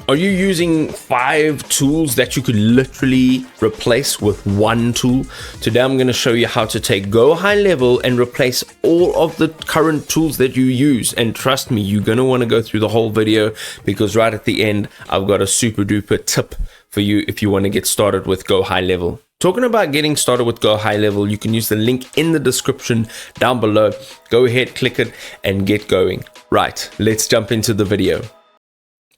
Are you using 5 tools that you could literally replace with one tool? Today I'm going to show you how to take GoHighLevel and replace all of the current tools that you use. And trust me, you're going to want to go through the whole video, because right at the end I've got a super duper tip for you if you want to get started with GoHighLevel. Talking about getting started with GoHighLevel, you can use the link in the description down below. Go ahead, click it and get going. Right, let's jump into the video.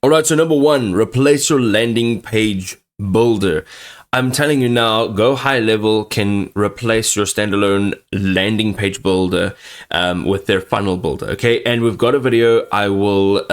Alright, so number 1, replace your landing page builder. I'm telling you now, GoHighLevel can replace your standalone landing page builder with their funnel builder, okay? And we've got a video, I will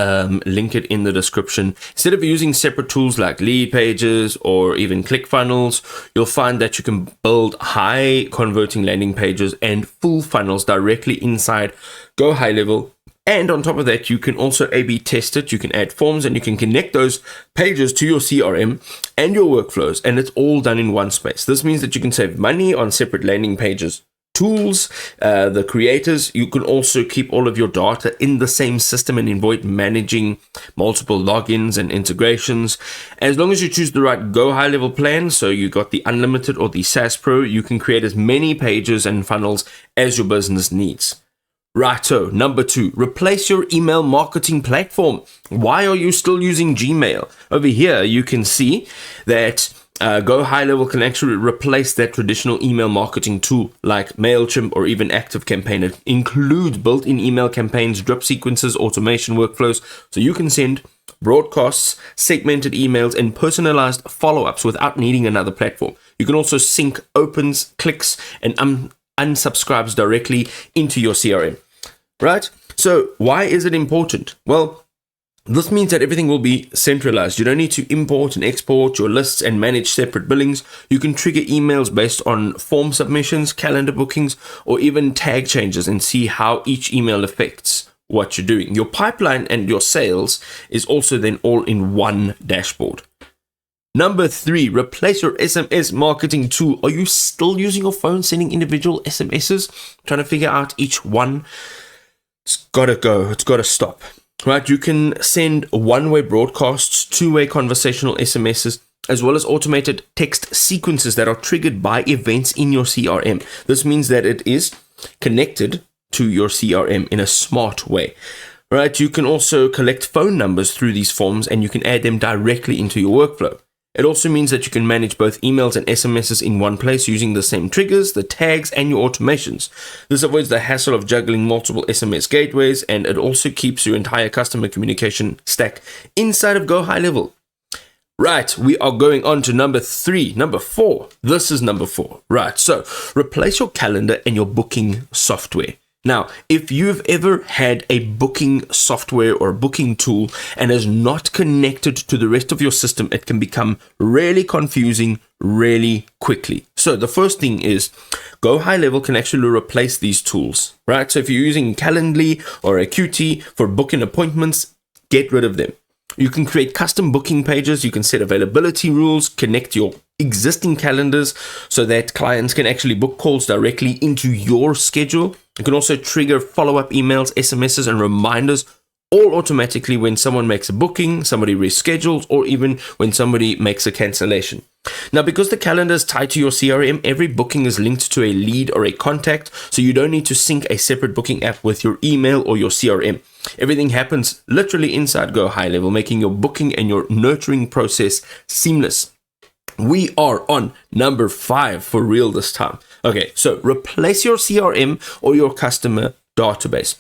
link it in the description. Instead of using separate tools like lead pages or even ClickFunnels, you'll find that you can build high converting landing pages and full funnels directly inside GoHighLevel. And on top of that, you can also A/B test it. You can add forms and you can connect those pages to your CRM and your workflows. And it's all done in one space. This means that you can save money on separate landing pages, tools, the creators. You can also keep all of your data in the same system and avoid managing multiple logins and integrations. As long as you choose the right GoHighLevel plan, so you got the unlimited or the SaaS Pro, you can create as many pages and funnels as your business needs. Righto, number 2, replace your email marketing platform. Why are you still using Gmail? Over here, you can see that GoHighLevel can actually replace that traditional email marketing tool like MailChimp or even ActiveCampaign. It includes built-in email campaigns, drip sequences, automation workflows, so you can send broadcasts, segmented emails, and personalized follow-ups without needing another platform. You can also sync opens, clicks, and unsubscribes directly into your CRM. Right? So why is it important? Well, this means that everything will be centralized. You don't need to import and export your lists and manage separate billings. You can trigger emails based on form submissions, calendar bookings, or even tag changes and see how each email affects what you're doing. Your pipeline and your sales is also then all in one dashboard. Number 3, replace your SMS marketing tool. Are you still using your phone sending individual SMSs? Trying to figure out each one? It's got to go. It's got to stop. Right? You can send one-way broadcasts, two-way conversational SMSs, as well as automated text sequences that are triggered by events in your CRM. This means that it is connected to your CRM in a smart way. Right? You can also collect phone numbers through these forms and you can add them directly into your workflow. It also means that you can manage both emails and SMSs in one place using the same triggers, the tags, and your automations. This avoids the hassle of juggling multiple SMS gateways, and it also keeps your entire customer communication stack inside of GoHighLevel. Right, we are going on to number 4. This is number 4. Right, so replace your calendar and your booking software. Now, if you've ever had a booking software or booking tool and is not connected to the rest of your system, it can become really confusing really quickly. So the first thing is GoHighLevel can actually replace these tools, right? So if you're using Calendly or a QT for booking appointments, get rid of them. You can create custom booking pages. You can set availability rules, connect your existing calendars so that clients can actually book calls directly into your schedule. You can also trigger follow-up emails, SMSs, and reminders all automatically when someone makes a booking, somebody reschedules, or even when somebody makes a cancellation. Now, because the calendar is tied to your CRM, every booking is linked to a lead or a contact, so you don't need to sync a separate booking app with your email or your CRM. Everything happens literally inside GoHighLevel, making your booking and your nurturing process seamless. We are on number 5 for real this time. Okay, so replace your CRM or your customer database.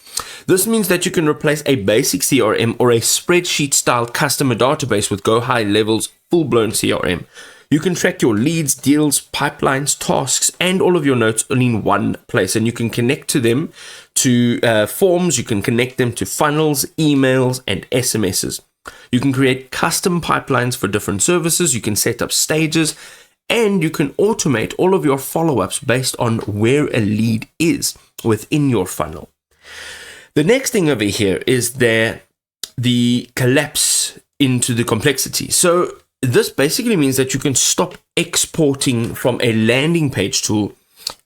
This means that you can replace a basic CRM or a spreadsheet-style customer database with GoHighLevel's full-blown CRM. You can track your leads, deals, pipelines, tasks, and all of your notes all in one place. And you can connect to them to forms, you can connect them to funnels, emails, and SMSs. You can create custom pipelines for different services. You can set up stages, and you can automate all of your follow-ups based on where a lead is within your funnel. The next thing over here is the collapse into the complexity. So this basically means that you can stop exporting from a landing page tool,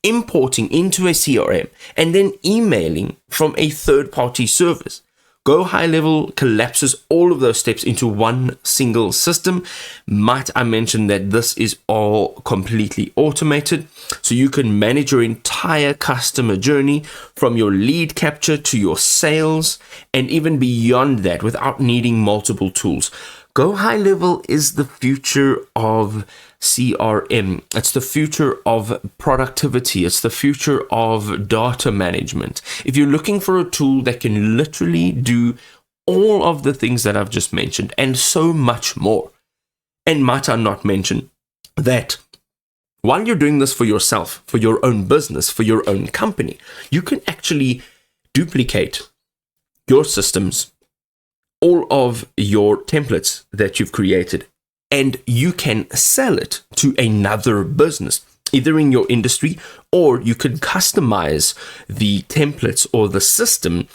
importing into a CRM, and then emailing from a third-party service. GoHighLevel collapses all of those steps into one single system. Might I mention that this is all completely automated, so you can manage your entire customer journey from your lead capture to your sales and even beyond that without needing multiple tools. GoHighLevel is the future of CRM. It's the future of productivity. It's the future of data management. If you're looking for a tool that can literally do all of the things that I've just mentioned and so much more, and might I not mention that while you're doing this for yourself, for your own business, for your own company, you can actually duplicate your systems, all of your templates that you've created, and you can sell it to another business, either in your industry, or you can customize the templates or the system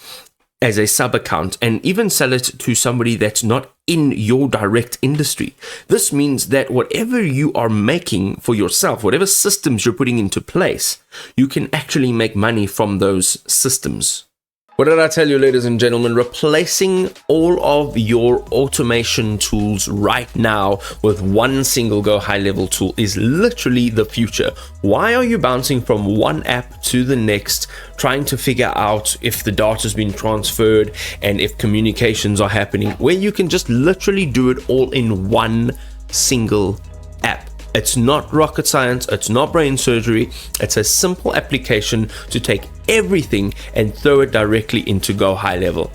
as a sub account and even sell it to somebody that's not in your direct industry. This means that whatever you are making for yourself, whatever systems you're putting into place, you can actually make money from those systems. What did I tell you, ladies and gentlemen? Replacing all of your automation tools right now with one single GoHighLevel tool is literally the future. Why are you bouncing from one app to the next, trying to figure out if the data's been transferred and if communications are happening, where you can just literally do it all in one single app? It's not rocket science, it's not brain surgery, it's a simple application to take everything and throw it directly into GoHighLevel.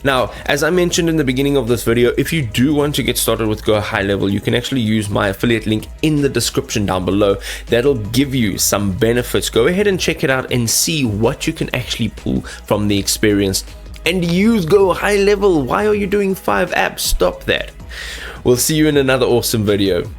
Now, as I mentioned in the beginning of this video, if you do want to get started with GoHighLevel, you can actually use my affiliate link in the description down below. That'll give you some benefits. Go ahead and check it out and see what you can actually pull from the experience. And use GoHighLevel. Why are you doing 5 apps? Stop that. We'll see you in another awesome video.